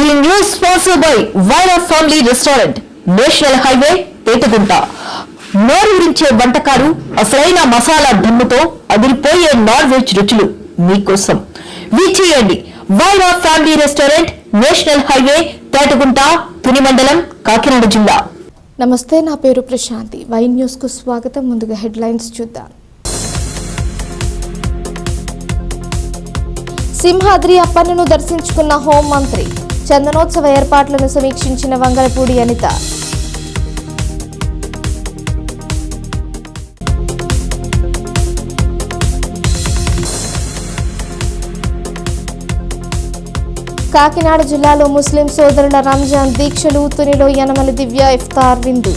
ఈ news sponsored by Wyra family restaurant, national highway, Etugunta. నోరూరించే వంటకాలు, అసలైన మసాలా దిమ్ముతో అదిరిపోయే నాన్ వెజ్ రుచులు మీకోసం. విచ్చేయండి Wyra family restaurant, national highway, Etugunta, Tuni మండలం, కాకినాడ జిల్లా. నమస్తే, నా పేరు ప్రశాంతి. వై న్యూస్ కు స్వాగతం. ముందుగా హెడ్లైన్స్ చూద్దాం. సింహాద్రి అప్పన్నను దర్శించుకున్న హోంమంత్రి. చందనోత్సవ ఏర్పాట్లను సమీక్షించిన వంగలపూడి అనిత. కాకినాడ జిల్లాలో ముస్లిం సోదరుల రంజాన్ దీక్షలు. తునిలో యనమల దివ్య ఇఫ్తార్ విందు.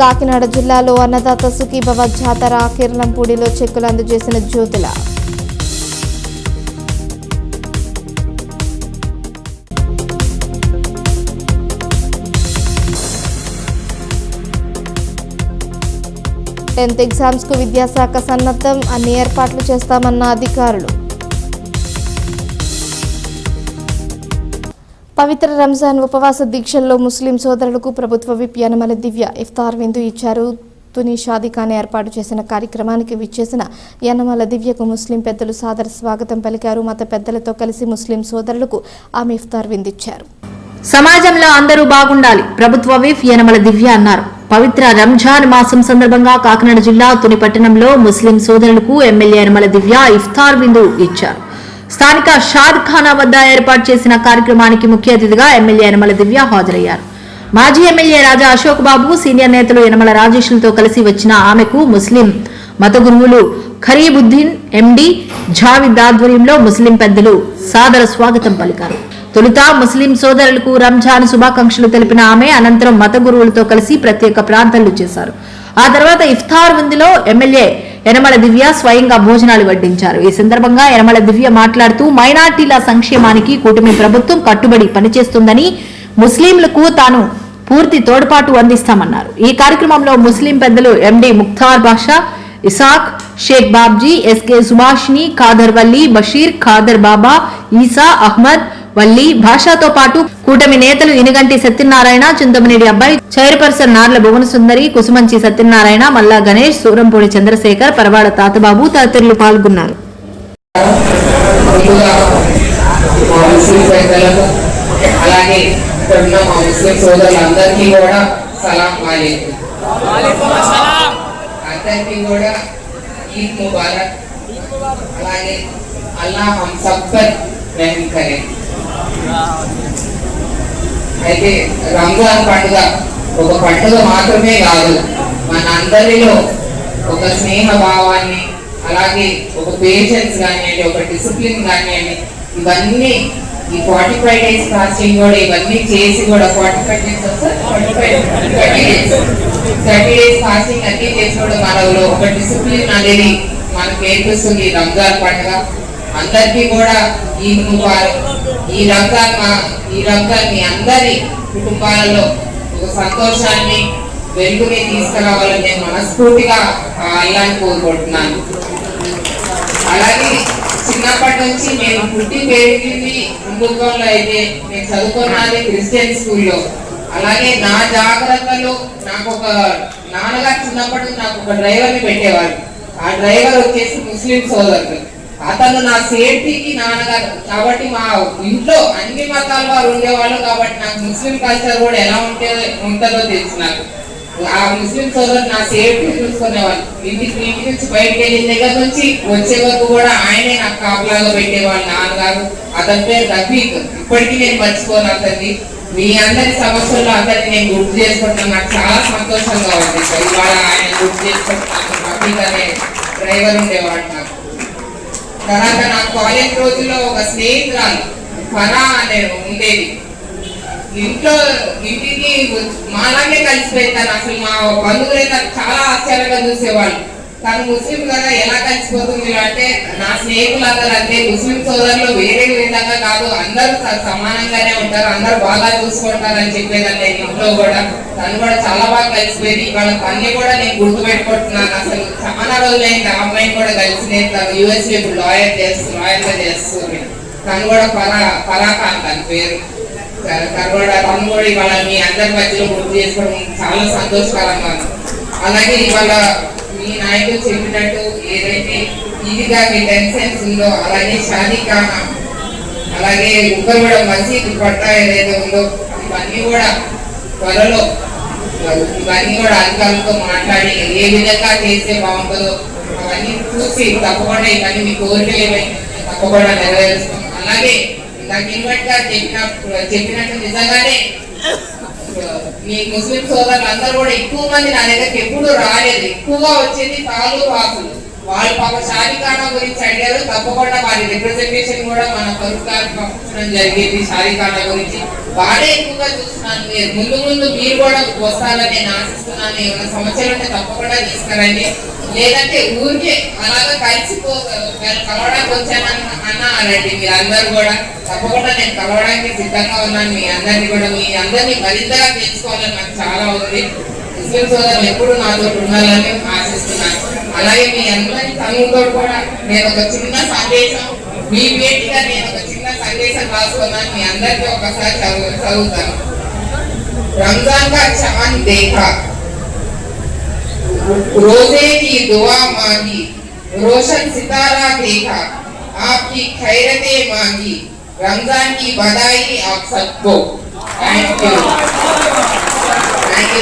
కాకినాడ జిల్లాలో అన్నదాత సుఖీభవ జాతర. కిర్లంపూడిలో చెక్కులు అందజేసిన జ్యోతుల. టెన్త్ ఎగ్జామ్స్ కు విద్యాశాఖ సన్నద్ధం. అన్ని ఏర్పాట్లు చేస్తామన్న అధికారులు. పవిత్ర రంజాన్ ఉపవాస దీక్షల్లో ముస్లిం సోదరులకు ప్రభుత్వ విప్ యనమల దివ్య ఇఫ్తార్ విందు ఇచ్చారు. తుని షాదీఖాన్ ఏర్పాటు చేసిన కార్యక్రమానికి విచ్చేసిన యనమల దివ్యకు ముస్లిం పెద్దలు సాదర స్వాగతం పలికారు. మత పెద్దలతో కలిసి ముస్లిం సోదరులకు ఆమె ఇఫ్తార్ విందిచ్చారు. సమాజంలో అందరూ బాగుండాలి, ప్రభుత్వ విప్ యనమల దివ్య అన్నారు. పవిత్ర రంజాన్ మాసం సందర్భంగా కాకినాడ జిల్లా తుని పట్టణంలో ముస్లిం సోదరులకు ఎమ్మెల్యే యనమల దివ్య ఇఫ్తార్ విందు ఇచ్చారు. స్థానిక షాద్ఖానా వద్ద ఏర్పాటు చేసిన కార్యక్రమానికి ముఖ్య అతిథిగా ఎమ్మెల్యే యనమల దివ్య హాజరయ్యారు. మాజీ ఎమ్మెల్యే రాజా అశోక్ బాబు, సీనియర్ నేతలు యనమల రాజేష్లతో కలిసి వచ్చిన ఆమెకు ముస్లిం మత గురువులు ఖరీబుద్దీన్ ఎండి జావిద్ ఆధ్వర్యంలో ముస్లిం పెద్దలు సాదర స్వాగతం పలికారు. తొలుత ముస్లిం సోదరులకు రంజాన్ శుభాకాంక్షలు తెలిపిన ఆమె అనంతరం మత గురువులతో కలిసి ప్రత్యేక ప్రార్థనలు చేశారు. ఆ తర్వాత ఇఫ్తార్ విందులో ఎమ్మెల్యే యనమల దివ్య స్వయంగా భోజనాలు వడ్డించారు. ఈ సందర్భంగా యనమల దివ్య మాట్లాడుతూ మైనార్టీల సంక్షేమానికి కూటమి ప్రభుత్వం కట్టుబడి పనిచేస్తుందని, ముస్లింలకు తాను పూర్తి తోడ్పాటు అందిస్తామన్నారు. ఈ కార్యక్రమంలో ముస్లిం పెద్దలు ఎండి ముఖ్తార్ బాషా, ఇసాక్, షేక్ బాబ్జీ, ఎస్కే సుభాష్ని, ఖాదర్ వల్లి, బషీర్, ఖాదర్ బాబా, ఈసా, అహ్మద్ వల్లి, భాషతో పాటు కూటమి నేతలు ఇనిగంటి సత్యనారాయణ, చింతమనేడి అబ్బాయి, చైర్పర్సన్ నార్ల భువన సుందరి, కుసుమంచి సత్యనారాయణ, మల్లా గణేష్, సూరంపూడి చంద్రశేఖర్, పరవాడ తాతబాబు తదితరులు పాల్గొన్నారు. అయితే రంజాన్ పండుగ ఒక పండుగ మాత్రమే కాదు, మన అందరిలో ఒక స్నేహ భావాన్ని, అలాగే ఒక పేషెన్స్ కానివ్వండి, ఒక డిసిప్లిన్ కానివ్వండి, ఇవన్నీ ఈ 45 days ఫాస్టింగ్ కూడా ఇవన్నీ చేసి కూడా 30 days ఫాస్టింగ్ అన్ని చేసి కూడా మనలో ఒక డిసిప్లిన్ అనేది మనకు నేర్పిస్తుంది రంజాన్ పండుగ. అందరికీ కూడా ఈ రంజాన్ మీ అందరి కుటుంబాలలో ఒక సంతోషాన్ని, వెలుగుని తీసుకురావాలని నేను మనస్ఫూర్తిగా అల్లాని కోరుకుంటున్నాను. అలాగే చిన్నప్పటి నుంచి నేను పుట్టి పెరిగింది హిందుత్వంలో, అయితే నేను చదువుకున్నది క్రిస్టియన్ స్కూల్లో. అలాగే నా జాగ్రత్తలు, నాకు ఒక నాన్నగారు చిన్నప్పటి నాకు ఒక డ్రైవర్ని పెట్టేవారు. ఆ డ్రైవర్ వచ్చేసి ముస్లిం సోదరుడు. అతను నా సేఫ్టీకి నాన్నగారు కాబట్టి మా ఇంట్లో అన్ని మతాల వారు ఉండేవాళ్ళు కాబట్టి నాకు ముస్లిం కల్చర్ కూడా ఎలా ఉంటుందో తెలుసు. నాకు ఆ ముస్లిం సోదరుడు నా సేఫ్టీ చూసుకునేవాళ్ళు. ఇంటి నుంచి బయటకు వెళ్ళిన దగ్గర నుంచి వచ్చే వరకు కూడా ఆయనే నాకు కాపులాగా పెట్టేవాళ్ళు నాన్నగారు. అతని పేరు రఫీక్. ఇప్పటికీ నేను మర్చిపోను అతన్ని. మీ అందరి సమస్యల్లో అందరినీ నేను గుర్తు చేసుకుంటున్నాను. నాకు చాలా సంతోషంగా ఉంది. ఇవాళ ఆయన గుర్తు చేసుకుంటున్నాను. రఫీక్ అనే డ్రైవర్ ఉండేవాడు నాకు. తర్వాత నా కాలేజ్ రోజుల్లో ఒక స్నేహితురాలు ఫరా అనే ఉండేది. ఇంటికి మాలాగే కలిసిపోతాను. అసలు మా బంధువులే నాకు చాలా ఆశ్చర్యంగా చూసేవాళ్ళు. తను ముస్లిం కదా ఎలా కలిసిపోతుంది అంటే నా స్నేహితులందరూ అంటే ముస్లిం సోదరులు వేరే విధంగా కాదు, అందరూ సమానంగానే ఉంటారు, అందరూ బాగా చూసుకుంటారు అని చెప్పేదాన్ని ఇంట్లో కూడా. తను కూడా చాలా బాగా కలిసిపోయింది. ఇవాళ తన్ని కూడా నేను గుర్తుపెట్టుకుంటున్నాను. అసలు చాలా రోజులైంది ఆ అమ్మాయిని కూడా కలిసి. నేను తను యూఎస్లో ఇప్పుడు లాయర్గా చేస్తుంది. తను కూడా పరాఖాన్ తన పేరు. తను కూడా ఇవాళ మీ అందరి మధ్యలో గుర్తు చేసుకోవడం చాలా సంతోషకరంగా ఉంది. అలాగే ఇవాళ మీ నాయకులు చెప్పినట్టు ఏదైతే ఇదిగా మీ టెన్షన్స్ ఉందో అలాగే షాదీఖానా, అలాగే కూడా మసీదు పట్టా ఏదైతే ఉందో ఇవన్నీ కూడా త్వరలో ఇవన్నీ కూడా అధికారులతో మాట్లాడి ఏ విధంగా చేస్తే బాగుంటుందో అవన్నీ చూసి తప్పకుండా ఇవన్నీ మీ కోరికలు ఏమైనా తప్పకుండా నెరవేరుస్తాం. అలాగే ఇందాక ఇన్వైట్ గా చెప్పినట్టు నిజంగానే మీ ముస్లిం సోదరులు అందరూ కూడా ఎక్కువ మంది నా దగ్గరికి ఎప్పుడు రాలేదు. ఎక్కువగా వచ్చేది తాలూరు వాసులు. వాళ్ళు పాప షాదీఖానా గురించి అడిగారు. తప్పకుండా వారి రిప్రజెంటేషన్ కూడా మన ప్రభుత్వానికి పంపించడం జరిగింది. షాదీఖానా గురించి వాడే ఎక్కువగా చూస్తున్నాను. ముందు మీరు కూడా వస్తారని నేను ఆశిస్తున్నాను. ఏమైనా సమస్యలు ఉంటే తప్పకుండా తీసుకురండి. లేదంటే ఊరికే అలాగా కలవడానికి వచ్చానన్నారండి మీరు అందరూ కూడా. తప్పకుండా నేను కలవడానికి సిద్ధంగా ఉన్నాను. మీ అందరినీ కూడా మీ అందరినీ మరింతగా తెలుసుకోవాలని నాకు చాలా ఉంది. ముస్లిం సోదరులు ఎప్పుడు నాతో ఉండాలని ఆశిస్తున్నాను. అలాగే మీ అందరి తమ్ముతో కూడా నేను ఒక చిన్న సందేశం మీ వేటిగా నేను ఒక చిన్న సందేశం రాసుకున్నాను. మీ అందరికీ ఒకసారి చదువుతాను. రంజాన్ కా చాంద్ దేఖా, रोजे की दुआ मांगी, रोशन सितारा देखा, आपकी खैरतें मांगी, रमजान की बधाई आप सबको. थैंक यू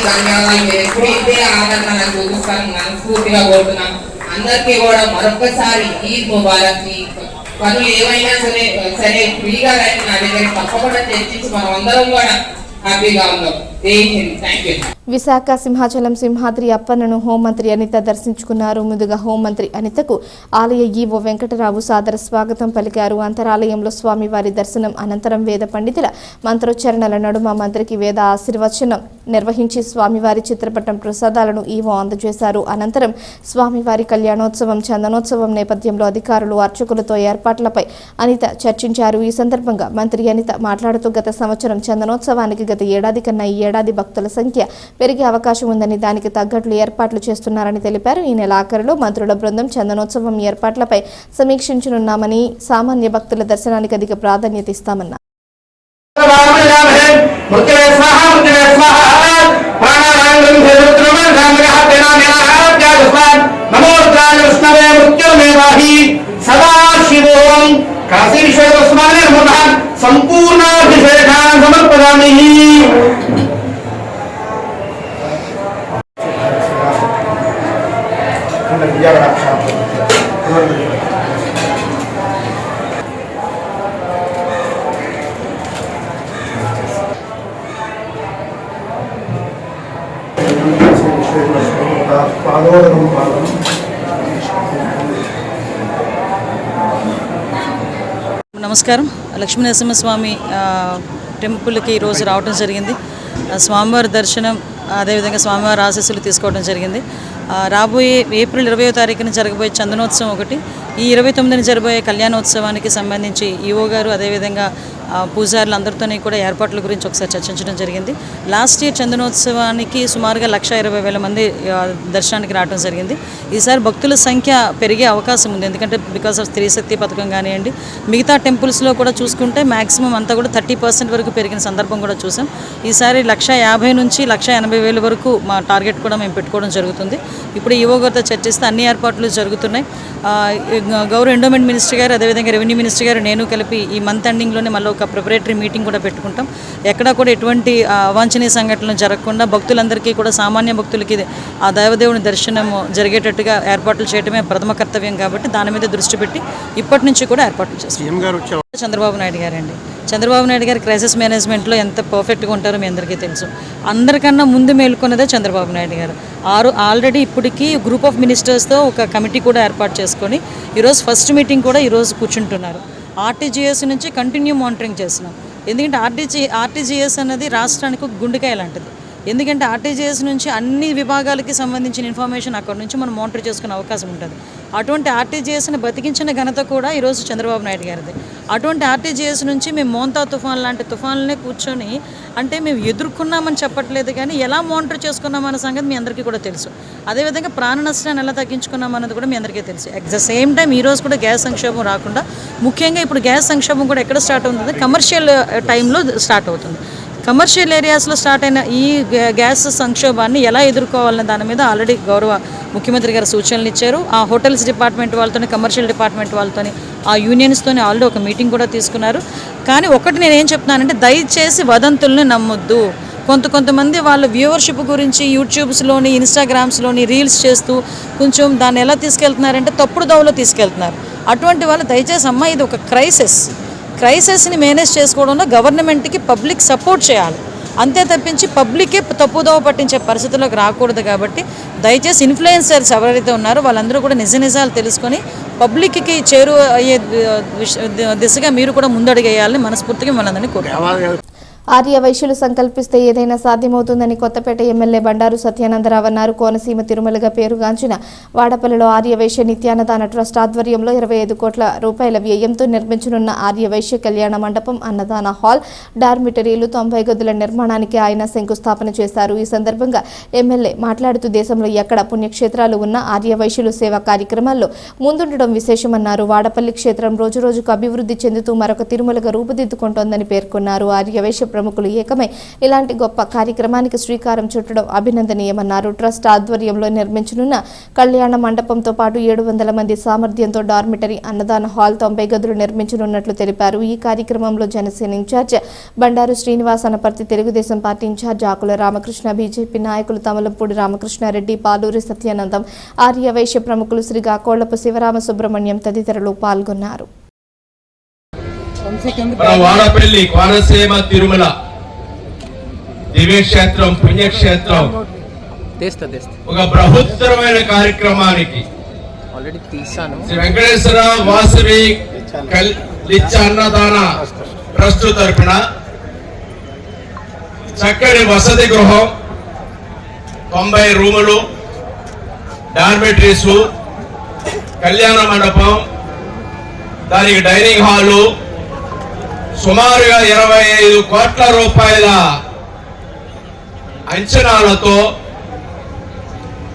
ధన్యవాదాలు. మీరు ఎప్పుడు ఇంతే ఆదరణ నాకు చూపిస్తాను మనస్ఫూర్తిగా కోరుతున్నాను. అందరికీ కూడా మరొకసారి ఈద్ ముబారక్. మీ పనులు ఏమైనా సరే ఫ్రీగా రండి నా దగ్గర, తప్పకుండా చర్చించి మనం అందరం కూడా హ్యాపీగా ఉందాం. జై హింద్. Thank you. విశాఖ సింహాచలం సింహాద్రి అప్పన్నను హోంమంత్రి అనిత దర్శించుకున్నారు. ముందుగా హోంమంత్రి అనితకు ఆలయ ఈవో వెంకటరావు సాదర స్వాగతం పలికారు. అంతరాలయంలో స్వామివారి దర్శనం అనంతరం వేద పండితుల మంత్రోచ్చరణల నడుమ మంత్రికి వేద ఆశీర్వచనం నిర్వహించి స్వామివారి చిత్రపటం ప్రసాదాలను ఈవో అందజేశారు. అనంతరం స్వామివారి కళ్యాణోత్సవం చందనోత్సవం నేపథ్యంలో అధికారులు అర్చకులతో ఏర్పాట్లపై అనిత చర్చించారు. ఈ సందర్భంగా మంత్రి అనిత మాట్లాడుతూ గత సంవత్సరం చందనోత్సవానికి గత ఏడాది కన్నా ఈ ఏడాది భక్తుల సంఖ్య పెరిగే అవకాశం ఉందని దానికి తగ్గట్లు ఏర్పాట్లు చేస్తున్నారని తెలిపారు. ఈ నెల ఆఖరులో మంత్రుల బృందం చందనోత్సవం ఏర్పాట్లపై సమీక్షించనున్నామని, సామాన్య భక్తుల దర్శనానికి అధిక ప్రాధాన్యత ఇస్తామన్నారు. నమస్కారం. లక్ష్మీనరసింహస్వామి టెంపుల్కి ఈరోజు రావడం జరిగింది. స్వామివారి దర్శనం అదేవిధంగా స్వామివారి ఆశీస్సులు తీసుకోవడం జరిగింది. రాబోయే ఏప్రిల్ 20వ తారీఖున జరగబోయే చందనోత్సవం ఒకటి, ఈ 29న జరగబోయే కళ్యాణోత్సవానికి సంబంధించి ఈవో గారు అదేవిధంగా పూజారులు అందరితోనే కూడా ఏర్పాట్ల గురించి ఒకసారి చర్చించడం జరిగింది. లాస్ట్ ఇయర్ చందనోత్సవానికి సుమారుగా 1,20,000 మంది దర్శనానికి రావడం జరిగింది. ఈసారి భక్తుల సంఖ్య పెరిగే అవకాశం ఉంది. ఎందుకంటే బికాస్ ఆఫ్ స్త్రీ శక్తి పథకం కానివ్వండి, మిగతా టెంపుల్స్లో కూడా చూసుకుంటే మ్యాక్సిమం అంతా కూడా 30% వరకు పెరిగిన సందర్భం కూడా చూసాం. ఈసారి 1,50,000 నుంచి 1,80,000 వరకు మా టార్గెట్ కూడా మేము పెట్టుకోవడం జరుగుతుంది. ఇప్పుడు ఈవో గారితో చర్చిస్తే అన్ని ఏర్పాట్లు జరుగుతున్నాయి. గౌరవ ఎండోమెంట్ మినిస్టర్ గారు అదేవిధంగా రెవెన్యూ మినిస్టర్ గారు నేను కలిపి ఈ మంత్ ఎండింగ్లోనే మళ్ళీ ఒక ప్రిపరేటరీ మీటింగ్ కూడా పెట్టుకుంటాం. ఎక్కడా కూడా ఎటువంటి అవాంఛనీయ సంఘటనలు జరగకుండా భక్తులందరికీ కూడా సామాన్య భక్తులకి ఆ దైవదేవుని దర్శనం జరిగేటట్టుగా ఏర్పాట్లు చేయడమే ప్రథమ కర్తవ్యం. కాబట్టి దాని మీద దృష్టి పెట్టి ఇప్పటి నుంచి కూడా ఏర్పాట్లు చేస్తాం. చంద్రబాబు నాయుడు గారండి. చంద్రబాబు నాయుడు గారు క్రైసిస్ మేనేజ్మెంట్లో ఎంత పర్ఫెక్ట్గా ఉంటారో మీ అందరికీ తెలుసు. అందరికన్నా ముందు మేల్కొన్నదే చంద్రబాబు నాయుడు గారు. ఆల్రెడీ ఇప్పటికీ గ్రూప్ ఆఫ్ మినిస్టర్స్తో ఒక కమిటీ కూడా ఏర్పాటు చేసుకొని ఈరోజు ఫస్ట్ మీటింగ్ కూడా ఈరోజు కూర్చుంటున్నారు. ఆర్టీజీఎస్ నుంచి కంటిన్యూ మానిటరింగ్ చేస్తున్నాం. ఎందుకంటే ఆర్టీజీఎస్ అనేది రాష్ట్రానికి గుండెకాయ లాంటిది. ఎందుకంటే ఆర్టీజీఎస్ నుంచి అన్ని విభాగాలకి సంబంధించిన ఇన్ఫర్మేషన్ అక్కడ నుంచి మనం మానిటర్ చేసుకునే అవకాశం ఉంటుంది. అటువంటి ఆర్టీజీఎస్ని బతికించిన ఘనత కూడా ఈరోజు చంద్రబాబు నాయుడు గారిది. అటువంటి ఆర్టీజీఎస్ నుంచి మేము మోంతా తుఫాన్ లాంటి తుఫాన్లనే కూర్చొని అంటే మేము ఎదుర్కొన్నామని చెప్పట్లేదు, కానీ ఎలా మానిటర్ చేసుకున్నామన్న సంగతి మీ అందరికీ కూడా తెలుసు. అదేవిధంగా ప్రాణ నష్టాన్ని ఎలా తగ్గించుకున్నామన్నది కూడా మీ అందరికీ తెలుసు. అట్ ద సేమ్ టైం ఈరోజు కూడా గ్యాస్ సంక్షోభం రాకుండా, ముఖ్యంగా ఇప్పుడు గ్యాస్ సంక్షోభం కూడా ఎక్కడ స్టార్ట్ అవుతుంది, కమర్షియల్ టైంలో స్టార్ట్ అవుతుంది. కమర్షియల్ ఏరియాస్లో స్టార్ట్ అయిన ఈ గ్యాస్ సంక్షోభాన్ని ఎలా ఎదుర్కోవాలనే దాని మీద ఆల్రెడీ గౌరవ ముఖ్యమంత్రి గారు సూచనలు ఇచ్చారు. ఆ హోటల్స్ డిపార్ట్మెంట్ వాళ్ళతోని, కమర్షియల్ డిపార్ట్మెంట్ వాళ్ళతోని, ఆ యూనియన్స్తోని ఆల్రెడీ ఒక మీటింగ్ కూడా తీసుకున్నారు. కానీ ఒకటి నేను ఏం చెప్తున్నానంటే, దయచేసి వదంతుల్ని నమ్మొద్దు. కొంతమంది వాళ్ళ వ్యూవర్షిప్ గురించి యూట్యూబ్స్లోని, ఇన్స్టాగ్రామ్స్లోని రీల్స్ చేస్తూ కొంచెం దాన్ని ఎలా తీసుకెళ్తున్నారంటే తప్పుడు దోవలో తీసుకెళ్తున్నారు. అటువంటి వాళ్ళు దయచేసి అమ్మ, ఇది ఒక క్రైసిస్ని మేనేజ్ చేసుకోవడంలో గవర్నమెంట్కి పబ్లిక్ సపోర్ట్ చేయాలి, అంతే తప్పించి పబ్లికే తప్పుదోవ పట్టించే పరిస్థితుల్లోకి రాకూడదు. కాబట్టి దయచేసి ఇన్ఫ్లుయెన్సర్స్ ఎవరైతే ఉన్నారో వాళ్ళందరూ కూడా నిజాలు తెలుసుకొని పబ్లిక్కి చేరువ అయ్యే దిశగా మీరు కూడా ముందడుగేయాలని మనస్ఫూర్తిగా మనందరినీ కోరుకుంటున్నాను. ఆర్య వైశ్యులు సంకల్పిస్తే ఏదైనా సాధ్యమవుతుందని కొత్తపేట ఎమ్మెల్యే బండారు సత్యానందరావు అన్నారు. కోనసీమ తిరుమలగా పేరుగాంచిన వాడపల్లిలో ఆర్య వైశ్య నిత్యాన్నదాన ట్రస్ట్ ఆధ్వర్యంలో 25 కోట్ల రూపాయల వ్యయంతో నిర్మించనున్న ఆర్య వైశ్య కళ్యాణ మండపం, అన్నదాన హాల్, డార్మిటరీలు, 90 గదుల నిర్మాణానికి ఆయన శంకుస్థాపన చేశారు. ఈ సందర్భంగా ఎమ్మెల్యే మాట్లాడుతూ దేశంలో ఎక్కడ పుణ్యక్షేత్రాలు ఉన్న ఆర్య వైశ్యులు సేవా కార్యక్రమాల్లో ముందుండడం విశేషమన్నారు. వాడపల్లి క్షేత్రం రోజురోజుకు అభివృద్ధి చెందుతూ మరొక తిరుమలగా రూపుదిద్దుకుంటోందని పేర్కొన్నారు. ఆర్య వైశ్య ప్రముఖులు ఏకమై ఇలాంటి గొప్ప కార్యక్రమానికి శ్రీకారం చుట్టడం అభినందనీయమన్నారు. ట్రస్ట్ ఆధ్వర్యంలో నిర్మించనున్న కళ్యాణ మండపంతో పాటు 700 మంది సామర్థ్యంతో డార్మిటరీ, అన్నదాన హాల్, 90 గదులు నిర్మించనున్నట్లు తెలిపారు. ఈ కార్యక్రమంలో Janasena incharge Bandaru Srinivas, Anaparthi Telugu Desam party incharge ఆకుల రామకృష్ణ, బీజేపీ నాయకులు తమలంపూడి రామకృష్ణారెడ్డి, పాలూరి సత్యానందం, ఆర్య వైశ్య ప్రముఖులు శ్రీకాకోళ్లపు శివరామ సుబ్రహ్మణ్యం తదితరులు పాల్గొన్నారు. వాడపల్లి కోనసీమ తిరుమల దివ్యక్షేత్రం, పుణ్యక్షేత్రం ఒక బృహత్తరమైన కార్యక్రమానికి శ్రీ వెంకటేశ్వర వాసవి అన్నదాన ట్రస్ట్ తరపున చక్కని వసతి గృహం, 90 రూములు, డార్మిటరీస్, కళ్యాణ మండపం, దానికి డైనింగ్ హాలు, సుమారుగా 25 కోట్ల రూపాయల అంచనాలతో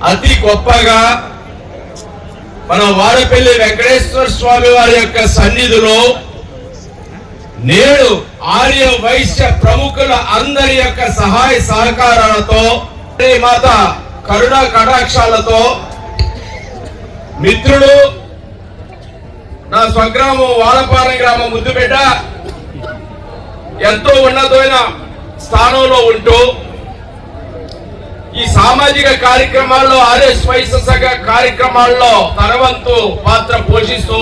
అతి గొప్పగా మన వాడపల్లి వెంకటేశ్వర స్వామి వారి యొక్క సన్నిధిలో నేడు ఆర్య వైశ్య ప్రముఖుల అందరి యొక్క సహాయ సహకారాలతో, మాత కరుణా కటాక్షాలతో, మిత్రుడు నా స్వగ్రామం వాడపాలెం గ్రామం ముద్దుబిడ్డ ఎంతో ఉన్నతమైన స్థానంలో ఉంటూ ఈ సామాజిక కార్యక్రమాల్లో, ఆర్ఎస్ వైశ్య సంఘ కార్యక్రమాల్లో తన వంతు పాత్ర పోషిస్తూ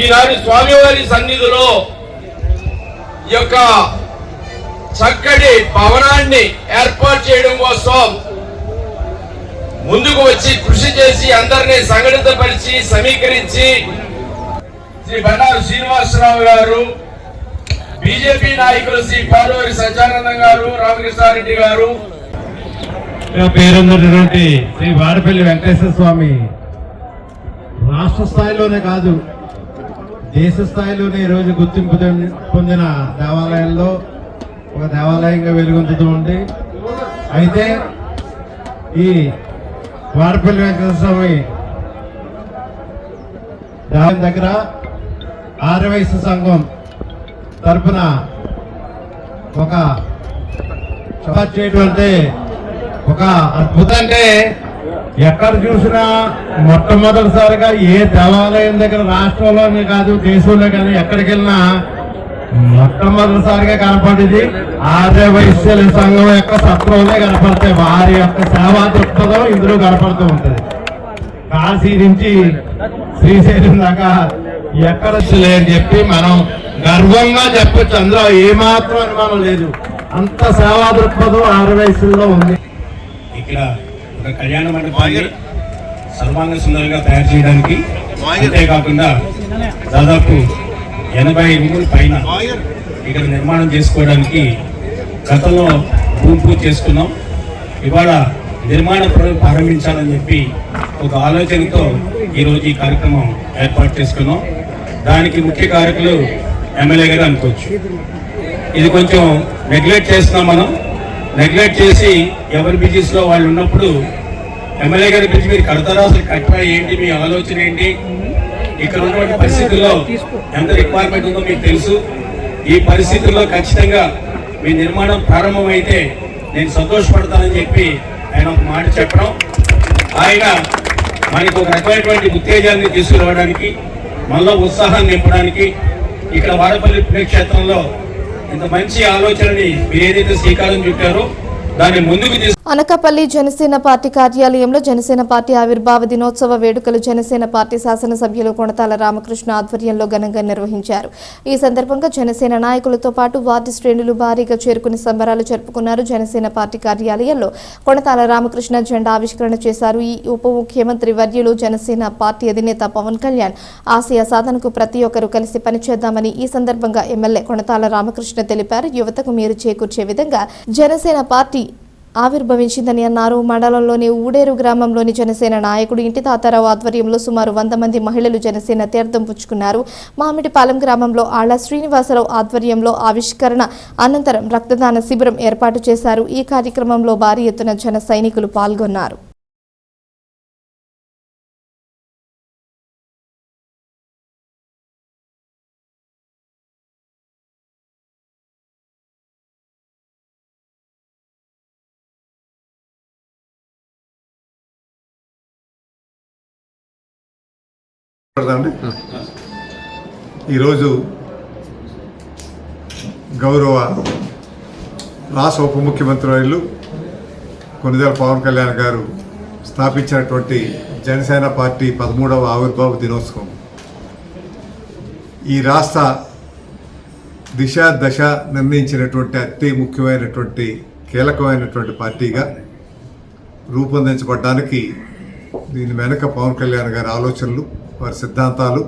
ఈనాడు స్వామివారి సన్నిధిలో ఈ యొక్క చక్కటి భవనాన్ని ఏర్పాటు చేయడం కోసం ముందుకు వచ్చి కృషి చేసి అందరినీ సంఘటితపరిచి సమీకరించి శ్రీ బండారు శ్రీనివాసరావు గారు, బీజేపీ నాయకులు శ్రీ పాలూరి సత్యానందం గారు, రామకృష్ణారెడ్డి గారు, పేరున్నటువంటి శ్రీ వాడపల్లి వెంకటేశ్వర స్వామి రాష్ట్ర స్థాయిలోనే కాదు దేశ స్థాయిలోనే ఈరోజు గుర్తింపు పొందిన దేవాలయాల్లో ఒక దేవాలయంగా వెలుగొందుతూ ఉంది. అయితే ఈ వాడపల్లి వెంకటేశ్వర స్వామి దేవాలయం దగ్గర ఆర్యవైశ్య సంఘం తరపున ఒక సభ చేయడం అంటే ఒక అద్భుతం. అంటే ఎక్కడ చూసినా మొట్టమొదటిసారిగా ఏ దేవాలయం దగ్గర రాష్ట్రంలోనే కాదు దేశంలో కానీ ఎక్కడికి వెళ్ళినా మొట్టమొదటిసారిగా కనపడేది ఆర్య వైశ్యుల సంఘం యొక్క సత్రంలో కనపడతాయి. వారి యొక్క సేవా దృక్పథం ఇందులో కనపడుతూ ఉంటుంది. కాశీ నుంచి శ్రీశైలం దాకా ఎక్కడ లేని చెప్పి మనం గర్వంగా చెప్పొచ్చు. అందులో ఏమాత్రం అనుమానం లేదు. అంత సేవా దృక్పథం ఆర్య వైశ్యుల్లో ఉంది. ఇక్కడ ఒక కళ్యాణ మండపాన్ని సర్వాంగ సుందరంగా తయారు చేయడానికి, అంతేకాకుండా దాదాపు 80 రూముల పైన ఇక్కడ నిర్మాణం చేసుకోవడానికి గతంలో భూమి పూజ చేసుకున్నాం. ఇవాళ నిర్మాణ పనులు ప్రారంభించాలని చెప్పి ఒక ఆలోచనతో ఈరోజు ఈ కార్యక్రమం ఏర్పాటు చేసుకున్నాం. దానికి ముఖ్య కారకులు ఎమ్మెల్యే గారు అనుకోవచ్చు. ఇది కొంచెం నెగ్లెక్ట్ చేస్తున్నాం. మనం నెగ్లెక్ట్ చేసి ఎవరి బిజినెస్లో వాళ్ళు ఉన్నప్పుడు ఎమ్మెల్యే గారి పిలిచి మీరు కడతారా, అసలు కట్టరా, ఏంటి మీ ఆలోచన ఏంటి, ఇక్కడ ఉన్నటువంటి పరిస్థితుల్లో ఎంత రిక్వైర్మెంట్ ఉందో మీకు తెలుసు. ఈ పరిస్థితుల్లో ఖచ్చితంగా మీ నిర్మాణం ప్రారంభమైతే నేను సంతోషపడతానని చెప్పి ఆయన ఒక మాట చెప్పడం, ఆయన మనకు ఒక రకమైనటువంటి ఉత్తేజాన్ని తీసుకురావడానికి, మళ్ళా ఉత్సాహాన్ని నింపడానికి, ఇక్కడ వాడపల్లి పుణ్యక్షేత్రంలో ఇంత మంచి ఆలోచనని మీరు ఏదైతే శ్రీకారం చుట్టారో దాన్ని ముందుకు అనకాపల్లి జనసేన పార్టీ కార్యాలయంలో జనసేన పార్టీ ఆవిర్భావ దినోత్సవ వేడుకలు జనసేన పార్టీ శాసనసభ్యులు కొణతాల రామకృష్ణ ఆధ్వర్యంలో ఘనంగా నిర్వహించారు. ఈ సందర్భంగా జనసేన నాయకులతో పాటు వార్డు శ్రేణులు భారీగా చేరుకుని సంబరాలు జరుపుకున్నారు. జనసేన పార్టీ కార్యాలయంలో కొణతాల రామకృష్ణ జెండా ఆవిష్కరణ చేశారు. ఈ ఉప ముఖ్యమంత్రి వర్యులు జనసేన పార్టీ అధినేత పవన్ కళ్యాణ్ ఆశయ సాధనకు ప్రతి ఒక్కరూ కలిసి పనిచేద్దామని ఈ సందర్భంగా ఎమ్మెల్యే కొణతాల రామకృష్ణ తెలిపారు. యువతకు మీరు చేకూర్చే విధంగా జనసేన పార్టీ ఆవిర్భవించిందని అన్నారు. మండలంలోని ఊడేరు గ్రామంలోని జనసేన నాయకుడు ఇంటి తాతారావు ఆధ్వర్యంలో సుమారు 100 మంది మహిళలు జనసేన తీర్థం పుచ్చుకున్నారు. మామిడిపాలెం గ్రామంలో ఆళ్ల శ్రీనివాసరావు ఆధ్వర్యంలో ఆవిష్కరణ అనంతరం రక్తదాన శిబిరం ఏర్పాటు చేశారు. ఈ కార్యక్రమంలో భారీ ఎత్తున జన సైనికులు పాల్గొన్నారు. ఈరోజు గౌరవ రాష్ట్ర ఉప ముఖ్యమంత్రి వర్యులు కొణిదెల పవన్ కళ్యాణ్ గారు స్థాపించినటువంటి జనసేన పార్టీ 13వ ఆవిర్భావ దినోత్సవం ఈ రాష్ట్ర దశ నిర్ణయించినటువంటి అతి ముఖ్యమైనటువంటి కీలకమైనటువంటి పార్టీగా రూపొందించబడడానికి దీని వెనుక పవన్ కళ్యాణ్ గారి ఆలోచనలు, వారి సిద్ధాంతాలు,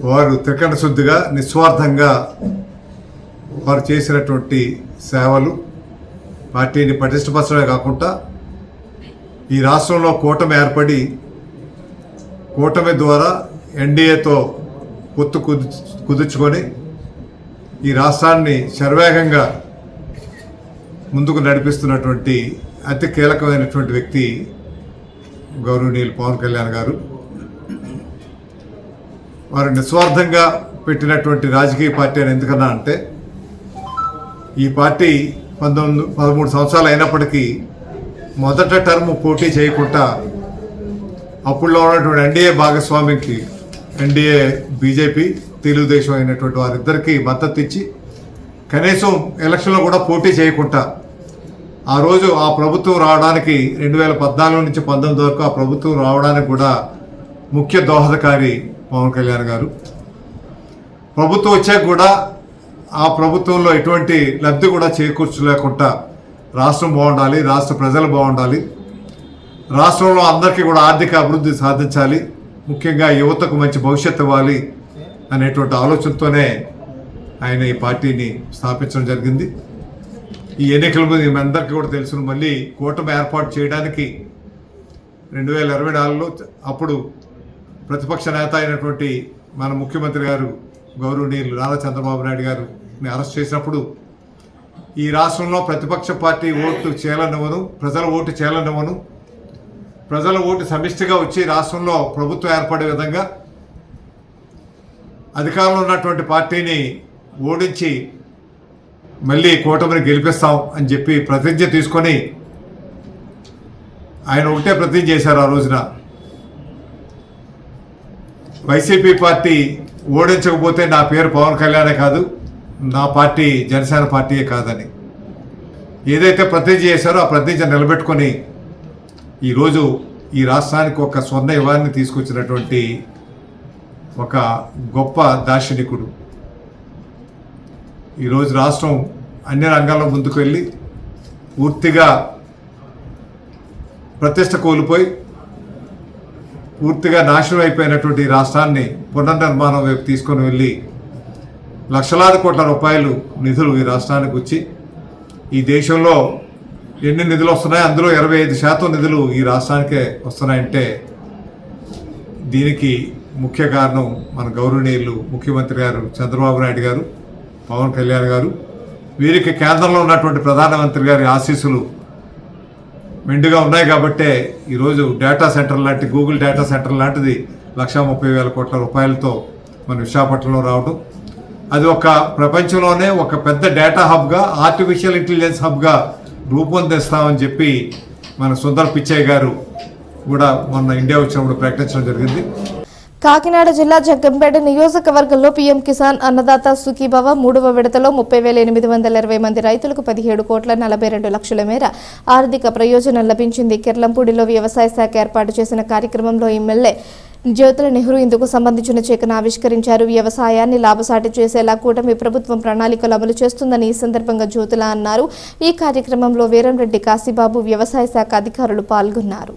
వారు త్రికరణ శుద్ధిగా నిస్వార్థంగా వారు చేసినటువంటి సేవలు పార్టీని పటిష్టపరచడమే కాకుండా ఈ రాష్ట్రంలో కూటమి ఏర్పడి కూటమి ద్వారా ఎన్డీఏతో పొత్తు కుదుర్చుకొని ఈ రాష్ట్రాన్ని శరవేగంగా ముందుకు నడిపిస్తున్నటువంటి అతి కీలకమైనటువంటి వ్యక్తి గౌరవనీయులు పవన్ కళ్యాణ్ గారు. వారు నిస్వార్థంగా పెట్టినటువంటి రాజకీయ పార్టీ అని ఎందుకన్నా అంటే ఈ పార్టీ 13 సంవత్సరాలు అయినప్పటికీ మొదట టర్మ్ పోటీ చేయకుండా అప్పుడులో ఉన్నటువంటి ఎన్డీఏ భాగస్వామికి ఎన్డీఏ బీజేపీ తెలుగుదేశం అయినటువంటి వారిద్దరికీ మద్దతు ఇచ్చి కనీసం ఎలక్షన్లో కూడా పోటీ చేయకుండా ఆ రోజు ఆ ప్రభుత్వం రావడానికి 2014 నుంచి 19 వరకు ఆ ప్రభుత్వం రావడానికి కూడా ముఖ్య దోహదకారి పవన్ కళ్యాణ్ గారు. ప్రభుత్వం వచ్చాక కూడా ఆ ప్రభుత్వంలో ఎటువంటి లబ్ధి కూడా చేకూర్చలేకుండా రాష్ట్రం బాగుండాలి, రాష్ట్ర ప్రజలు బాగుండాలి, రాష్ట్రంలో అందరికీ కూడా ఆర్థిక అభివృద్ధి సాధించాలి, ముఖ్యంగా యువతకు మంచి భవిష్యత్తు ఇవ్వాలి అనేటువంటి ఆలోచనతోనే ఆయన ఈ పార్టీని స్థాపించడం జరిగింది. ఈ ఎన్నికల ముందు మీ అందరికీ కూడా తెలుసు, మళ్ళీ కూటమి ఏర్పాటు చేయడానికి 2024లో అప్పుడు ప్రతిపక్ష నేత అయినటువంటి మన ముఖ్యమంత్రి గారు గౌరవనీయులు నారా చంద్రబాబు నాయుడు గారిని అరెస్ట్ చేసినప్పుడు ఈ రాష్ట్రంలో ప్రతిపక్ష పార్టీ ఓటు చేయాలనివ్వను, ప్రజల ఓటు చేయాలనివ్వను, ప్రజల ఓటు సమిష్టిగా వచ్చి రాష్ట్రంలో ప్రభుత్వం ఏర్పడే విధంగా అధికారంలో ఉన్నటువంటి పార్టీని ఓడించి మళ్ళీ కూటమిని గెలిపిస్తాం అని చెప్పి ప్రతిజ్ఞ తీసుకొని ఆయన ఒకటే ప్రతిజ్ఞ చేశారు. ఆ రోజున వైసీపీ పార్టీ ఓడించకపోతే నా పేరు పవన్ కళ్యాణే కాదు, నా పార్టీ జనసేన పార్టీయే కాదని ఏదైతే ప్రతిజ్ఞ చేశారో ఆ ప్రతిజ్ఞ నిలబెట్టుకొని ఈరోజు ఈ రాష్ట్రానికి ఒక స్వర్ణ యుగాన్ని తీసుకొచ్చినటువంటి ఒక గొప్ప దార్శనికుడు. ఈరోజు రాష్ట్రం అన్ని రంగాల్లో ముందుకు వెళ్ళి పూర్తిగా ప్రతిష్ట కోల్పోయి పూర్తిగా నాశనం అయిపోయినటువంటి రాష్ట్రాన్ని పునర్నిర్మాణం వైపు తీసుకొని వెళ్ళి లక్షలాది కోట్ల రూపాయలు నిధులు ఈ రాష్ట్రానికి వచ్చి ఈ దేశంలో ఎన్ని నిధులు వస్తున్నాయి, అందులో 25% నిధులు ఈ రాష్ట్రానికే వస్తున్నాయంటే దీనికి ముఖ్య కారణం మన గౌరవనీయులు ముఖ్యమంత్రి గారు చంద్రబాబు నాయుడు గారు, పవన్ కళ్యాణ్ గారు. వీరికి కేంద్రంలో ఉన్నటువంటి ప్రధానమంత్రి గారి ఆశీస్సులు మెండుగా ఉన్నాయి కాబట్టే ఈరోజు డేటా సెంటర్ లాంటి గూగుల్ డేటా సెంటర్ లాంటిది 1,30,000 కోట్ల రూపాయలతో మన విశాఖపట్నంలో రావడం, అది ఒక ప్రపంచంలోనే ఒక పెద్ద డేటా హబ్గా, ఆర్టిఫిషియల్ ఇంటెలిజెన్స్ హబ్గా రూపొందిస్తామని చెప్పి మన సుందర్ పిచ్చయ్య గారు కూడా మొన్న ఇండియా వచ్చినప్పుడు ప్రకటించడం జరిగింది. కాకినాడ జిల్లా జగ్గంపేట నియోజకవర్గంలో పీఎం కిసాన్ అన్నదాత సుఖీభవ 3వ విడతలో 30,820 మంది రైతులకు 17,42,00,000 మేర ఆర్థిక ప్రయోజనం లభించింది. కిర్లంపూడిలో వ్యవసాయ శాఖ ఏర్పాటు చేసిన కార్యక్రమంలో ఎమ్మెల్యే జ్యోతుల నెహ్రూ ఇందుకు సంబంధించిన చెక్కును ఆవిష్కరించారు. వ్యవసాయాన్ని లాభసాటి చేసేలా కూటమి ప్రభుత్వం ప్రణాళికలు అమలు చేస్తుందని ఈ సందర్భంగా జ్యోతుల అన్నారు. ఈ కార్యక్రమంలో వీరంరెడ్డి కాశీబాబు, వ్యవసాయ శాఖ అధికారులు పాల్గొన్నారు.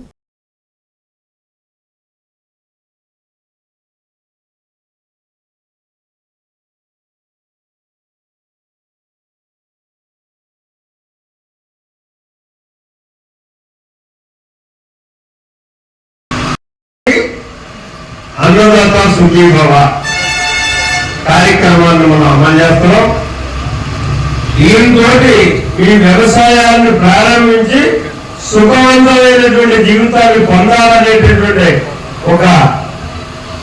అన్నదాత సుఖీభవ కార్యక్రమాన్ని మనం అమలు చేస్తున్నాం. దీంతో ఈ వ్యవసాయాన్ని ప్రారంభించి సుఖవంతమైనటువంటి జీవితాన్ని పొందాలనేటటువంటి ఒక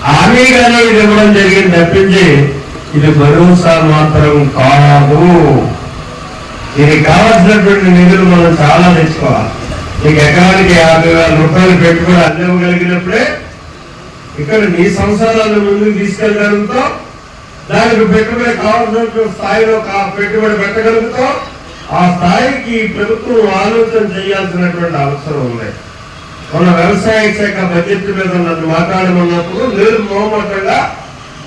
హామీగానే ఇది ఇవ్వడం జరిగింది తప్పించి ఇది భరోసా మాత్రం కాదు. దీనికి కావాల్సినటువంటి నిధులు మనం చాలా తెచ్చుకోవాలి. నీకు ఎకరానికి 50,000 రూపాయలు పెట్టుబడి అందివ్వగలిగినప్పుడే ఇక్కడ నీ సంవత్సరాలను ముందుకు తీసుకెళ్ళగలుగుతాం. దానికి పెట్టుబడి కావాల్సిన స్థాయిలో పెట్టుబడి పెట్టగలుగుతాం. ఆ స్థాయికి ప్రభుత్వం ఆలోచన చేయాల్సినటువంటి అవసరం ఉంది. మన వ్యవసాయ శాఖ బడ్జెట్ మీద నన్ను మాట్లాడమన్నప్పుడు నేను మోమటంగా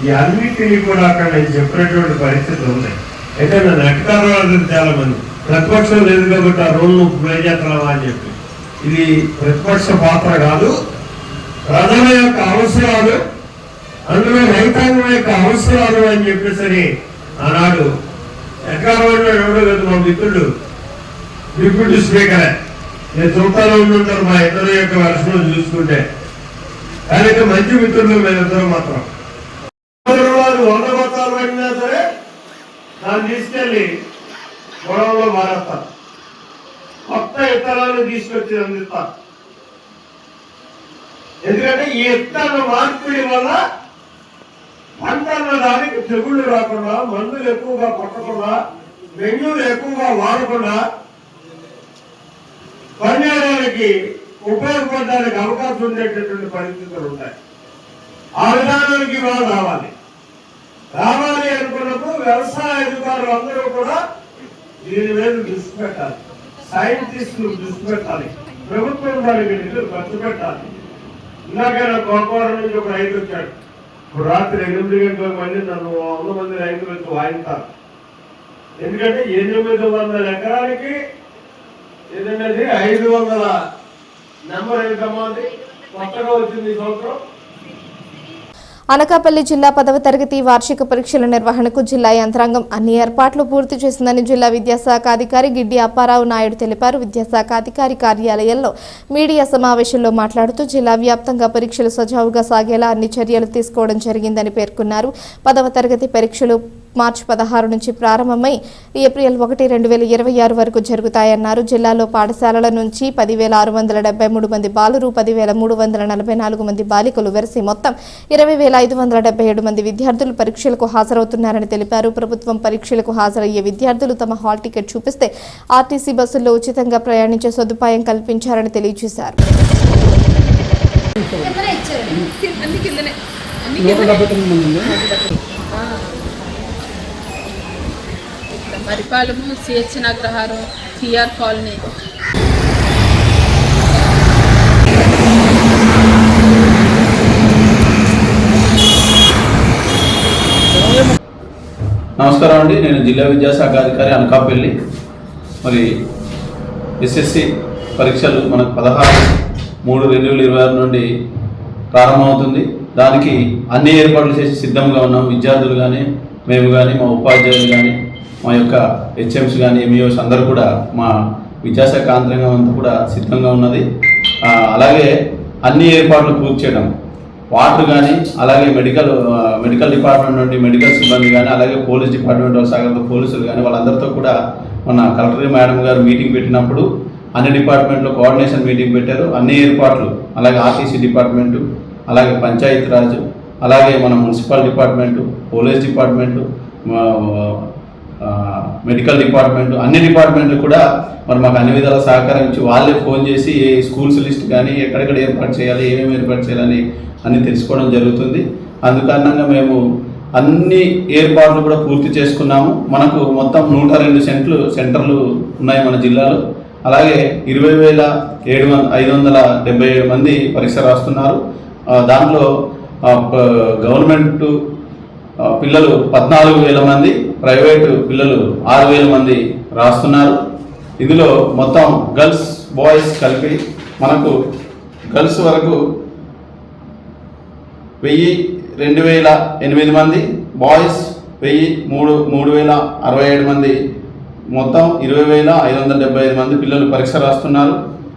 ఈ అన్నింటినీ కూడా అక్కడ నేను చెప్పినటువంటి పరిస్థితి ఉంది. అయితే నన్ను అధికారులు చాలా మంది ప్రతిపక్షం లేదు కాబట్టి ఆ రోల్ నువ్వు ప్లే చేస్తున్నావా అని చెప్పి, ఇది ప్రతిపక్ష పాత్ర కాదు. ప్రజల యొక్క అవసరాలు, అందులో రైతాంగం యొక్క అవసరాలు అని చెప్పేసరి ఆనాడు ఎక్కడో ఎవడో లేదు మా మిత్రుడు డిప్యూటీ స్పీకరే, నేను చూస్తాలో ఉండుంటారు మా ఇద్దరు యొక్క వర్షంలో చూసుకుంటే. కానీ మంచి మిత్రులు మేమిద్దరు మాత్రం 100 బత్తాలు పడినా సరే దాన్ని తీసుకెళ్ళి గొడవలో మారేస్తారు. కొత్త ఇతరాలను తీసుకొచ్చి అందిస్తారు. ఎందుకంటే ఈ ఇత్తన మార్పిడి వల్ల పంటన్న దానికి తెగుళ్ళు రాకుండా, మందులు ఎక్కువగా కొట్టకుండా, బెంగళూరు ఎక్కువగా వాడకుండా పండించడానికి ఉపయోగపడడానికి అవకాశం ఉండేటటువంటి పరిస్థితులు ఉంటాయి. ఆ విధానానికి ఇవాళ రావాలి అనుకున్నప్పుడు వ్యవసాయ అధికారులు అందరూ కూడా దీని మీద దృష్టి పెట్టాలి. సైంటిస్టులు దృష్టి పెట్టాలి. ప్రభుత్వం దానికి నిధులు ఖర్చు పెట్టాలి. ఇందాక గోకవరం నుంచి ఒక రైతు వచ్చాడు. ఇప్పుడు రాత్రి 8 గంటల మంది నన్ను 100 మంది రైతులు వచ్చి వాయిస్తారు. ఎందుకంటే 800 ఎకరానికి ఏదైనా 500 నెంబర్ ఎంతమ్మా కొత్తగా వచ్చింది ఈ సంవత్సరం. అనకాపల్లి జిల్లా 10వ తరగతి వార్షిక పరీక్షల నిర్వహణకు జిల్లా యంత్రాంగం అన్ని ఏర్పాట్లు పూర్తి చేసిందని జిల్లా విద్యాశాఖ అధికారి గిడ్డి అప్పారావు నాయుడు తెలిపారు. విద్యాశాఖ అధికారి కార్యాలయంలో మీడియా సమావేశంలో మాట్లాడుతూ జిల్లా వ్యాప్తంగా పరీక్షలు సజావుగా సాగేలా అన్ని చర్యలు తీసుకోవడం జరిగిందని పేర్కొన్నారు. 10వ తరగతి పరీక్షలు మార్చి 16 నుంచి ప్రారంభమై ఏప్రిల్ 1, 2026 వరకు జరుగుతాయన్నారు. జిల్లాలో పాఠశాలల నుంచి 10,673 మంది బాలురు, 10,344 మంది బాలికలు వెరసి మొత్తం 20,577 మంది విద్యార్థులు పరీక్షలకు హాజరవుతున్నారని తెలిపారు. ప్రభుత్వం పరీక్షలకు హాజరయ్యే విద్యార్థులు తమ హాల్ టికెట్ చూపిస్తే ఆర్టీసీ బస్సుల్లో ఉచితంగా ప్రయాణించే సదుపాయం కల్పించారని తెలియజేశారు. మరిపాలెము, సిహెచ్ నగరహారం, సిఆర్ కాలనీ. నమస్కారం అండి, నేను జిల్లా విద్యాశాఖ అధికారి అనకాపల్లి. మరి ఎస్ఎస్సి పరీక్షలు మనకు 16/3/2026 నుండి ప్రారంభమవుతుంది. దానికి అన్ని ఏర్పాట్లు చేసి సిద్ధంగా ఉన్నాం. విద్యార్థులు కానీ, మేము కానీ, మా ఉపాధ్యాయులు కానీ, మా యొక్క హెచ్ఎంస్ కానీ ఎంఈఓస్ అందరూ కూడా మా విద్యాశాఖ యంత్రాంగం అంతా కూడా సిద్ధంగా ఉన్నది. అలాగే అన్ని ఏర్పాట్లు పూర్తి చేయడం, వాటర్ కానీ, అలాగే మెడికల్ డిపార్ట్మెంట్ నుండి మెడికల్ సిబ్బంది కానీ, అలాగే పోలీస్ డిపార్ట్మెంట్ సగంతో పోలీసులు కానీ వాళ్ళందరితో కూడా మన కలెక్టర్ మేడం గారు మీటింగ్ పెట్టినప్పుడు అన్ని డిపార్ట్మెంట్లో కోఆర్డినేషన్ మీటింగ్ పెట్టారు. అన్ని ఏర్పాట్లు, అలాగే ఆర్టీసీ డిపార్ట్మెంటు, అలాగే పంచాయతీ రాజు, అలాగే మన municipal department, police department, medical department, అన్ని డిపార్ట్మెంట్లు కూడా మరి మాకు అన్ని విధాల సహకరించి వాళ్ళే ఫోన్ చేసి ఏ స్కూల్స్ లిస్ట్ కానీ ఎక్కడెక్కడ ఏర్పాటు చేయాలి, ఏమేమి ఏర్పాటు చేయాలని అన్ని తెలుసుకోవడం జరుగుతుంది. అందుకారణంగా మేము అన్ని ఏర్పాట్లు కూడా పూర్తి చేసుకున్నాము. మనకు మొత్తం 102 సెంటర్లు ఉన్నాయి మన జిల్లాలో. అలాగే 20,577 మంది పరీక్ష రాస్తున్నారు. దాంట్లో గవర్నమెంట్ పిల్లలు 14,000 మంది, ప్రైవేటు పిల్లలు 6,000 మంది రాస్తున్నారు. ఇందులో మొత్తం గర్ల్స్ బాయ్స్ కలిపి మనకు గర్ల్స్ వరకు 2,008 మంది, బాయ్స్ 3,067 మంది, మొత్తం 20,575 మంది పిల్లలు పరీక్ష రాస్తున్నారు.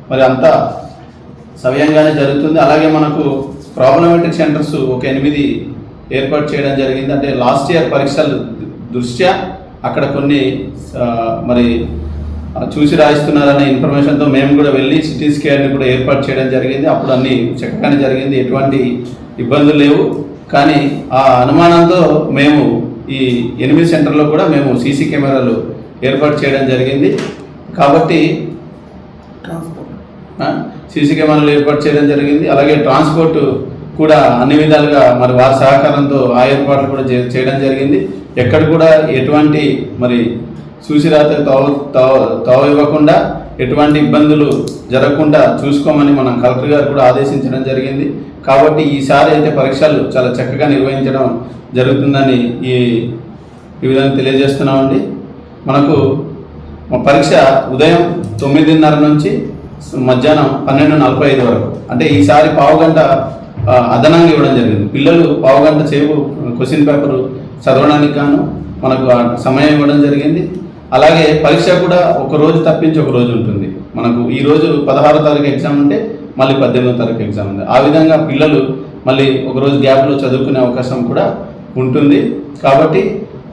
మరి అంతా సవ్యంగానే జరుగుతుంది. అలాగే మనకు ప్రాబ్లమేటిక్ సెంటర్స్ ఒక 8 ఏర్పాటు చేయడం జరిగింది. అంటే లాస్ట్ ఇయర్ పరీక్షల దృష్ట్యా అక్కడ కొన్ని మరి చూసి రాయిస్తున్నారనే ఇన్ఫర్మేషన్తో మేము కూడా వెళ్ళి సిటీ స్కాన్ని కూడా ఏర్పాటు చేయడం జరిగింది. అప్పుడు అన్ని చక్కగానే జరిగింది, ఎటువంటి ఇబ్బందులు లేవు. కానీ ఆ అనుమానంతో మేము ఈ 8 సెంటర్లో కూడా మేము సీసీ కెమెరాలు ఏర్పాటు చేయడం జరిగింది. కాబట్టి సీసీ కెమెరాలు ఏర్పాటు చేయడం జరిగింది. అలాగే ట్రాన్స్పోర్ట్ కూడా అన్ని విధాలుగా మరి వారి సహకారంతో ఆ ఏర్పాట్లు కూడా చేయడం జరిగింది. ఎక్కడ కూడా ఎటువంటి మరి చూసిరాత తావ ఇవ్వకుండా, ఎటువంటి ఇబ్బందులు జరగకుండా చూసుకోమని మనం కలెక్టర్ గారు కూడా ఆదేశించడం జరిగింది. కాబట్టి ఈసారి అయితే పరీక్షలు చాలా చక్కగా నిర్వహించడం జరుగుతుందని ఈ విధంగా తెలియజేస్తున్నామండి. మనకు పరీక్ష ఉదయం 9:30 నుంచి మధ్యాహ్నం 12:45 వరకు, అంటే ఈసారి పావుగంట అదనంగా ఇవ్వడం జరిగింది. పిల్లలు పావుగంట సేపు క్వశ్చన్ పేపర్ చదవడానికి గాను మనకు సమయం ఇవ్వడం జరిగింది. అలాగే పరీక్ష కూడా ఒక రోజు తప్పించి ఒక రోజు ఉంటుంది. మనకు ఈరోజు 16వ తారీఖు ఎగ్జామ్ ఉంటే మళ్ళీ 18వ తారీఖు ఎగ్జామ్ ఉంది. ఆ విధంగా పిల్లలు మళ్ళీ ఒకరోజు గ్యాప్లో చదువుకునే అవకాశం కూడా ఉంటుంది. కాబట్టి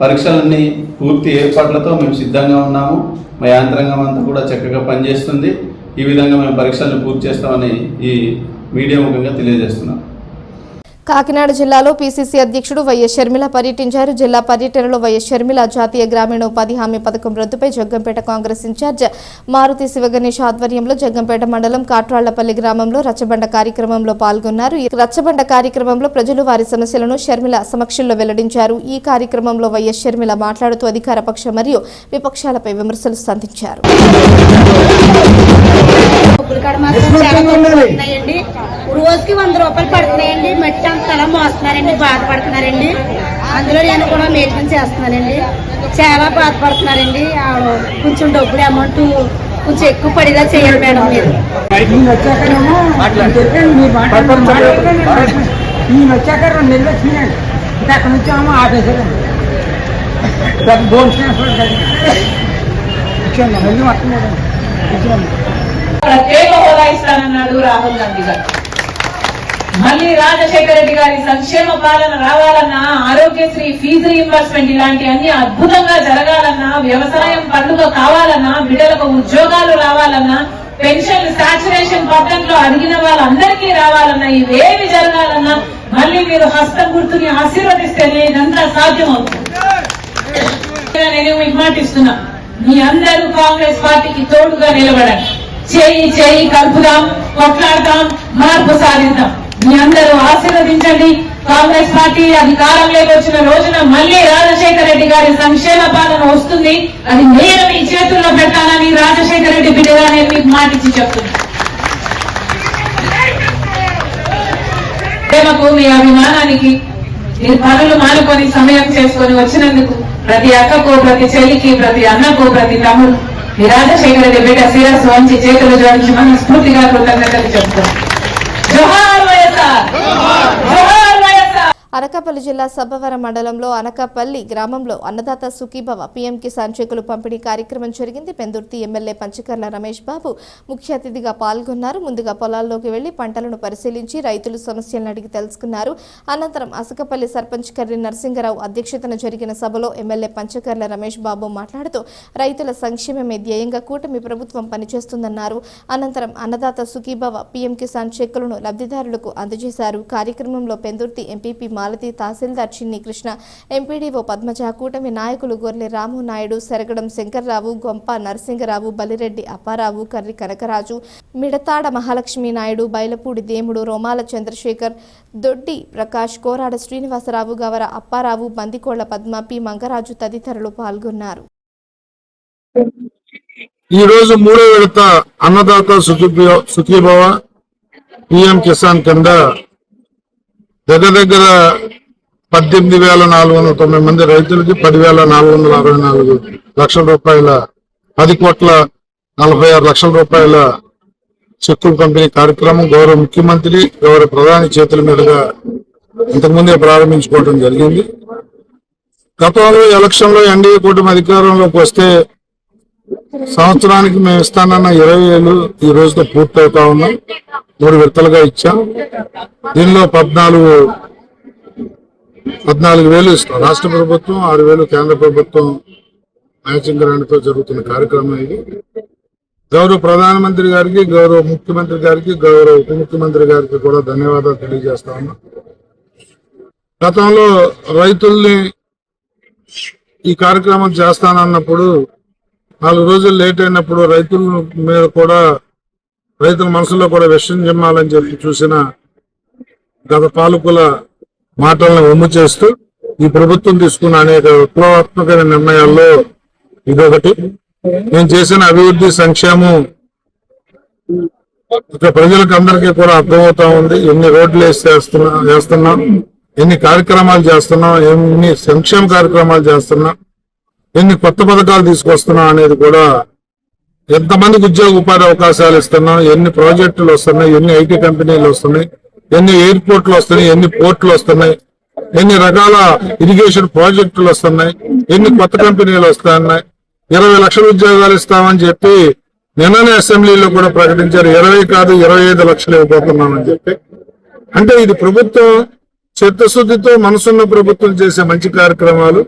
పరీక్షలన్నీ పూర్తి ఏర్పాట్లతో మేము సిద్ధంగా ఉన్నాము. మా యాంత్రాంగం అంతా కూడా చక్కగా పనిచేస్తుంది. ఈ విధంగా మేము పరీక్షలను పూర్తి చేస్తామని ఈ మీడియా ముఖంగా తెలియజేస్తున్నాం. కాకినాడ జిల్లాలో పీసీసీ అధ్యక్షుడు వైఎస్ షర్మిల పర్యటించారు. జిల్లా పర్యటనలో వైఎస్ షర్మిల జాతీయ గ్రామీణ ఉపాధి హామీ పథకం రద్దుపై జగ్గంపేట కాంగ్రెస్ ఇన్ఛార్జ్ మారుతి శివగణేష్ ఆధ్వర్యంలో జగ్గంపేట మండలం కాట్రాళ్లపల్లి గ్రామంలో రచ్చబండ కార్యక్రమంలో పాల్గొన్నారు. ఈ రచ్చబండ కార్యక్రమంలో ప్రజలు వారి సమస్యలను షర్మిల సమక్షంలో వెల్లడించారు. ఈ కార్యక్రమంలో వైఎస్ షర్మిల మాట్లాడుతూ అధికార పక్షం మరియు విపక్షాలపై విమర్శలు సంధించారు. రోజుకి 100 రూపాయలు పడుతున్నాయండి. మట్టి అంత అలా మోస్తున్నారండి, బాధపడుతున్నారండి. అందులో నేను కూడా మెయింటైన్ చేస్తున్నానండి. చాలా బాధపడుతున్నారండి. కొంచెం డబ్బులు అమౌంట్ కొంచెం ఎక్కువ పడేలా చేయాలి మేడం. మీరు వచ్చాక 2 నెలలు వచ్చినాయండి. ఇంకా అక్కడ నుంచి ఏమో ఆపేశారండి. మళ్ళీ వస్తున్నాడండి. ప్రత్యేక హోదా ఇస్తానన్నాడు రాహుల్ గాంధీ గారు. మళ్ళీ రాజశేఖర రెడ్డి గారి సంక్షేమ పాలన రావాలన్నా, ఆరోగ్యశ్రీ, ఫీజు రీయింబర్స్మెంట్ ఇలాంటి అన్ని అద్భుతంగా జరగాలన్నా, వ్యవసాయం పండుగ కావాలన్నా, బిడ్డలకు ఉద్యోగాలు రావాలన్నా, పెన్షన్ సాచురేషన్ పద్ధతిలో అడిగిన వాళ్ళందరికీ రావాలన్నా, ఇవేమి జరగాలన్నా మళ్ళీ మీరు హస్తం గుర్తుని ఆశీర్వదిస్తేనే ఇదంతా సాధ్యమవుతుంది. నేను మీకు మాటిస్తున్నా, మీ అందరూ కాంగ్రెస్ పార్టీకి తోడుగా నిలబడండి. చేయి కలుపుదాం, కొట్లాడతాం, మార్పు సాధిద్దాం. మీ అందరూ ఆశీర్వదించండి. కాంగ్రెస్ పార్టీ అధికారంలోకి వచ్చిన రోజున మళ్ళీ రాజశేఖర రెడ్డి గారి సంక్షేమ పాలన వస్తుంది. అది నేను మీ చేతుల్లో పెట్టాలని రాజశేఖర రెడ్డి బిడ్డగా నేను మీకు మాటిచ్చి చెప్తున్నా. ప్రేమకు, మీ అభిమానానికి మీరు పనులు మానుకొని సమయం చేసుకొని వచ్చినందుకు ప్రతి అక్కకు, ప్రతి చెల్లికి, ప్రతి అన్నకు, ప్రతి తమ్ముడు మీ రాజశేఖర రెడ్డి బిడ్డ శిరస్సు వంచి చేతులు జోడించి మనం స్ఫూర్తిగా కృతజ్ఞతలు చెప్తున్నాం. జోహార్ వైఎస్ఆర్, జోహార్ వైఎస్ఆర్. అనకాపల్లి జిల్లా సబ్బవరం మండలంలో అనకాపల్లి గ్రామంలో అన్నదాత సుఖీభవ పీఎం కిసాన్ చెక్కులు పంపిణీ కార్యక్రమం జరిగింది. పెందుర్తి ఎమ్మెల్యే పంచకర్ల రమేష్ బాబు ముఖ్య అతిథిగా పాల్గొన్నారు. ముందుగా పొలాల్లోకి వెళ్లి పంటలను పరిశీలించి రైతులు సమస్యలను అడిగి తెలుసుకున్నారు. అనంతరం అసకపల్లి సర్పంచ్ కర్రి నరసింగరావు అధ్యక్షతన జరిగిన సభలో ఎమ్మెల్యే పంచకర్ల రమేష్ బాబు మాట్లాడుతూ రైతుల సంక్షేమమే ధ్యేయంగా కూటమి ప్రభుత్వం పనిచేస్తుందన్నారు. అనంతరం అన్నదాత సుఖీభవ పీఎం కిసాన్ చెక్కులను లబ్ధిదారులకు అందజేశారు. కార్యక్రమంలో పెందుర్తి ఎంపీపీ మాలతి, తహసీల్దార్ చిన్ని కృష్ణ, ఎంపీడీఓ పద్మజ, కూటమి నాయకులు గొర్లె రాము నాయుడు, సెరగడం శంకర్రావు, గొంప నరసింగరావు, బలిరెడ్డి అప్పారావు, కర్రి కనకరాజు, మిడతాడ మహాలక్ష్మి నాయుడు, బైలపూడి దేముడు, రోమాల చంద్రశేఖర్, దొడ్డి ప్రకాష్, కోరాడ శ్రీనివాసరావు, గవర అప్పారావు, బందికోళ్ల పద్మ, పి మంగరాజు తదితరులు పాల్గొన్నారు. ఈ రోజు 3వ విడత అన్నదాత సుఖీభవ పీఎం కిసాన్ కింద దగ్గర 18,409 మంది రైతులకి 10,464 లక్షల రూపాయల 10,46 రూపాయల చెక్కుల పంపిణీ కార్యక్రమం గౌరవ ముఖ్యమంత్రి, గౌరవ ప్రధాని చేతుల మీదుగా ఇంతకుముందే ప్రారంభించుకోవడం జరిగింది. గతంలో ఎలక్షన్లో ఎన్డీఏ కూటమి అధికారంలోకి వస్తే సంవత్సరానికి మేము ఇస్తానన్న 20,000 ఈ రోజుతో పూర్తవుతా ఉన్నాం. 3 విడతలుగా ఇచ్చాం. దీనిలో 14,000 ఇస్తాం. రాష్ట్ర ప్రభుత్వం 6,000 కేంద్ర ప్రభుత్వం మ్యాచింగ్ గ్రాంట్తో జరుగుతున్న కార్యక్రమం ఇది. గౌరవ ప్రధానమంత్రి గారికి, గౌరవ ముఖ్యమంత్రి గారికి, గౌరవ ఉప ముఖ్యమంత్రి గారికి కూడా ధన్యవాదాలు తెలియజేస్తా ఉన్నాం. గతంలో రైతుల్ని ఈ కార్యక్రమం చేస్తానన్నప్పుడు 4 రోజులు లేట్ అయినప్పుడు రైతుల మీద కూడా, రైతుల మనసులో కూడా విషయం చెమ్మాలని చెప్పి చూసిన గత పాలకుల మాటలను ఒమ్ము చేస్తూ ఈ ప్రభుత్వం తీసుకున్న అనేక విప్లవాత్మక నిర్ణయాల్లో ఇదొకటి. నేను చేసిన అభివృద్ధి సంక్షేమం ఇక ప్రజలకు అందరికీ కూడా అర్థమవుతా ఉంది. ఎన్ని రోడ్లు వేస్తున్నాం, ఎన్ని కార్యక్రమాలు చేస్తున్నాం, ఎన్ని సంక్షేమ కార్యక్రమాలు చేస్తున్నాం, ఎన్ని కొత్త పథకాలు తీసుకొస్తున్నాం అనేది కూడా, ఎంతమందికి ఉద్యోగ ఉపాధి అవకాశాలు ఇస్తున్నాం, ఎన్ని ప్రాజెక్టులు వస్తున్నాయి, ఎన్ని ఐటీ కంపెనీలు వస్తున్నాయి, ఎన్ని ఎయిర్పోర్ట్లు వస్తున్నాయి, ఎన్ని పోర్టులు వస్తున్నాయి, ఎన్ని రకాల ఇరిగేషన్ ప్రాజెక్టులు వస్తున్నాయి, ఎన్ని కొత్త కంపెనీలు వస్తున్నాయి, 20 లక్షల ఉద్యోగాలు ఇస్తామని చెప్పి నిన్ననే అసెంబ్లీలో కూడా ప్రకటించారు. 20 కాదు 25 లక్షలు ఇవ్వబోతున్నామని చెప్పి. అంటే ఇది ప్రభుత్వం చిత్తశుద్ధితో మనసున్న ప్రభుత్వం చేసే మంచి కార్యక్రమాలు.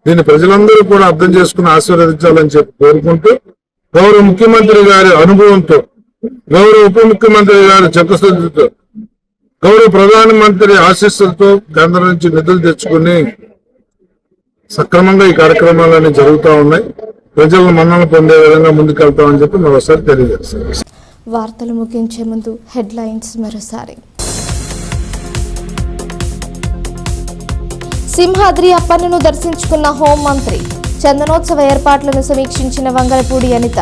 దీన్ని ప్రజలందరూ కూడా అర్థం చేసుకుని ఆశీర్వదించాలని చెప్పి కోరుకుంటూ, గౌరవ ముఖ్యమంత్రి గారి అనుభవంతో, గౌరవ ఉప ముఖ్యమంత్రి గారి చిత్తశుద్ధితో, గౌరవ ప్రధానమంత్రి ఆశీస్సులతో కేంద్రం నుంచి నిధులు తెచ్చుకుని సక్రమంగా ఈ కార్యక్రమాలన్నీ జరుగుతూ ఉన్నాయి. ప్రజలను మన్నన పొందే విధంగా ముందుకెళ్తామని చెప్పి మరోసారి తెలియజేస్తాం. వార్తలు ముగించే ముందు హెడ్లైన్స్ మరోసారి. సింహాద్రి అప్పన్నను దర్శించుకున్న హోంమంత్రి. చందనోత్సవ ఏర్పాట్లను సమీక్షించిన వంగలపూడి అనిత.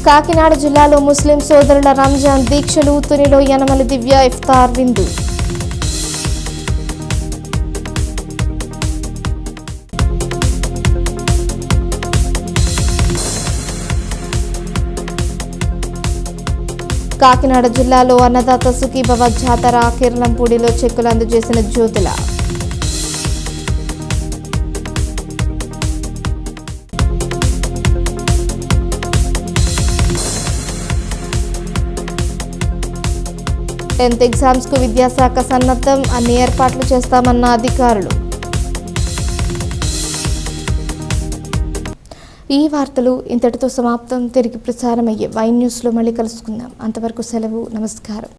కాకినాడ జిల్లాలో ముస్లిం సోదరుల రంజాన్ దీక్షలు. తునిలో యనమల దివ్య ఇఫ్తార్ విందు. కాకినాడ జిల్లాలో అన్నదాత సుఖీభవ జాతర. కిర్లంపూడిలో చెక్కులు అందజేసిన జ్యోతుల. టెన్త్ ఎగ్జామ్స్ కు విద్యాశాఖ సన్నద్ధం. అన్ని ఏర్పాట్లు చేస్తామన్న అధికారులు. ఈ వార్తలు ఇంతటితో సమాప్తం. తిరిగి ప్రసారమయ్యే వైన్ న్యూస్లో మళ్ళీ కలుసుకుందాం. అంతవరకు సెలవు. నమస్కారం.